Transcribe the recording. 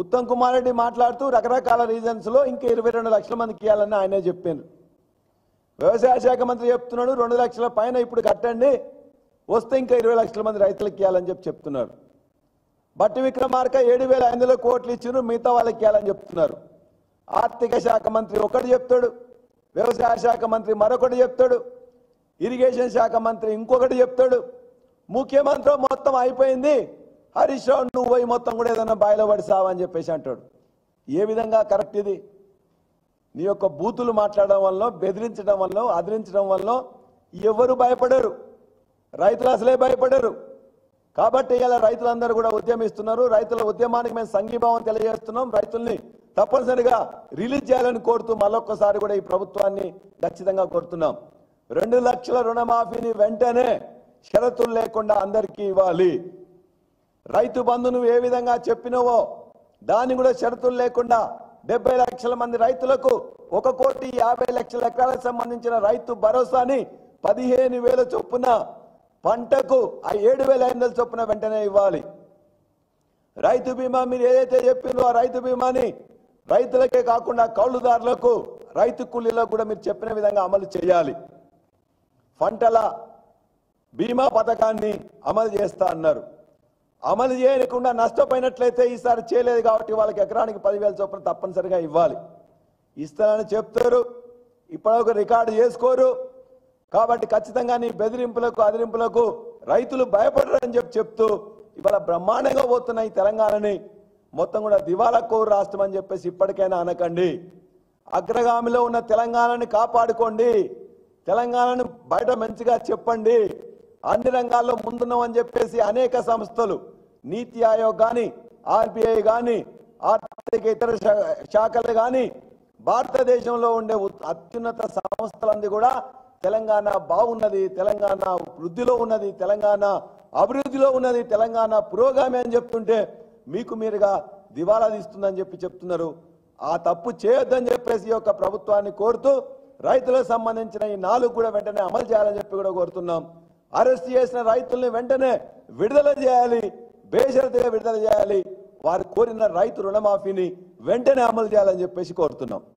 ఉత్తమ్ కుమార్ రెడ్డి మాట్లాడుతూ రకరకాల రీజన్స్ లో ఇంకా 22 లక్షల మందికి ఇవ్వాలని ఆయనే చెప్పారు. వ్యవసాయ శాఖ మంత్రి చెప్తున్నాడు 2 లక్షల పైన ఇప్పుడు కట్టండి, వస్తే ఇంకా 20 లక్షల మంది రైతులకు ఇవ్వాలని చెప్తున్నారు. బట్టి విక్రమార్క 7,500 కోట్లు ఇచ్చిను, మిగతా వాళ్ళకి ఇవ్వాలని చెప్తున్నారు. ఆర్థిక శాఖ మంత్రి ఒకటి చెప్తాడు, వ్యవసాయ శాఖ మంత్రి మరొకటి చెప్తాడు, ఇరిగేషన్ శాఖ మంత్రి ఇంకొకటి చెప్తాడు. ముఖ్యమంత్రి మొత్తం అయిపోయింది, హరీష్ రావు నువ్వు పోయి మొత్తం కూడా ఏదైనా బాయిలో పడిసావని చెప్పేసి అంటాడు. ఏ విధంగా కరెక్ట్ ఇది? నీ యొక్క బూతులు మాట్లాడడం వల్ల, బెదిరించడం వల్ల, అదిరించడం వల్ల ఎవరు భయపడరు, రైతులు అసలే భయపడరు. కాబట్టి ఇలా రైతులందరూ కూడా ఉద్యమిస్తున్నారు. రైతుల ఉద్యమానికి మేము సంఘీభావం తెలియజేస్తున్నాం. రైతుల్ని తప్పనిసరిగా రిలీజ్ చేయాలని కోరుతూ మళ్ళొక్కసారి కూడా ఈ ప్రభుత్వాన్ని ఖచ్చితంగా కోరుతున్నాం. 2 లక్షల రుణమాఫీని వెంటనే షరతులు లేకుండా అందరికీ ఇవ్వాలి. రైతు బంధు నువ్వు ఏ విధంగా చెప్పినవో దాన్ని కూడా షరతులు లేకుండా 70 లక్షల మంది రైతులకు 1,50,00,000 ఎకరాలకు సంబంధించిన రైతు భరోసాని 15,000 చొప్పున పంటకు ఆ 7,500 చొప్పున వెంటనే ఇవ్వాలి. రైతు బీమా మీరు ఏదైతే చెప్పిందో ఆ రైతు బీమాని రైతులకే కాకుండా కౌలుదారులకు, రైతు కూలీలకు కూడా మీరు చెప్పిన విధంగా అమలు చేయాలి. పంటల బీమా పథకాన్ని అమలు చేస్తా అన్నారు. అమలు చేయకుండా నష్టపోయినట్లయితే ఈసారి చేయలేదు కాబట్టి వాళ్ళకి ఎకరానికి 10,000 చొప్పున తప్పనిసరిగా ఇవ్వాలి. ఇస్తానని చెప్తారు, ఇప్పటివరకు రికార్డు చేసుకోరు. కాబట్టి ఖచ్చితంగా నీ బెదిరింపులకు, అదిరింపులకు రైతులు భయపడరని చెప్తూ ఇవాళ బ్రహ్మాండంగా పోతున్న ఈ తెలంగాణని మొత్తం కూడా దివాలా కోరు రాష్ట్రం అని చెప్పేసి ఇప్పటికైనా అనకండి. అగ్రగామిలో ఉన్న తెలంగాణని కాపాడుకోండి, తెలంగాణను బయట మంచిగా చెప్పండి. అన్ని రంగాల్లో ముందున్నామని చెప్పేసి అనేక సంస్థలు, నీతి ఆయోగ్ కానీ, ఆర్బీఐ కానీ, ఆర్థిక ఇతర శాఖలు కానీ, భారతదేశంలో ఉండే అత్యున్నత సంస్థలన్నీ కూడా తెలంగాణ బాగున్నది, తెలంగాణ వృద్ధిలో ఉన్నది, తెలంగాణ అభివృద్ధిలో ఉన్నది, తెలంగాణ పురోగామి అని చెప్తుంటే మీకు మీరుగా దివాలా తీస్తుందని చెప్తున్నారు. ఆ తప్పు చేయొద్దని చెప్పేసి ఈ యొక్క ప్రభుత్వాన్ని కోరుతూ రైతులకు సంబంధించిన ఈ 4 కూడా వెంటనే అమలు చేయాలని చెప్పి కూడా కోరుతున్నాం. అరెస్ట్ చేసిన రైతుల్ని వెంటనే విడుదల చేయాలి, బేషరతుగా విడుదల చేయాలి. వారు కోరిన రైతు రుణమాఫీని వెంటనే అమలు చేయాలని చెప్పేసి కోరుతున్నాం.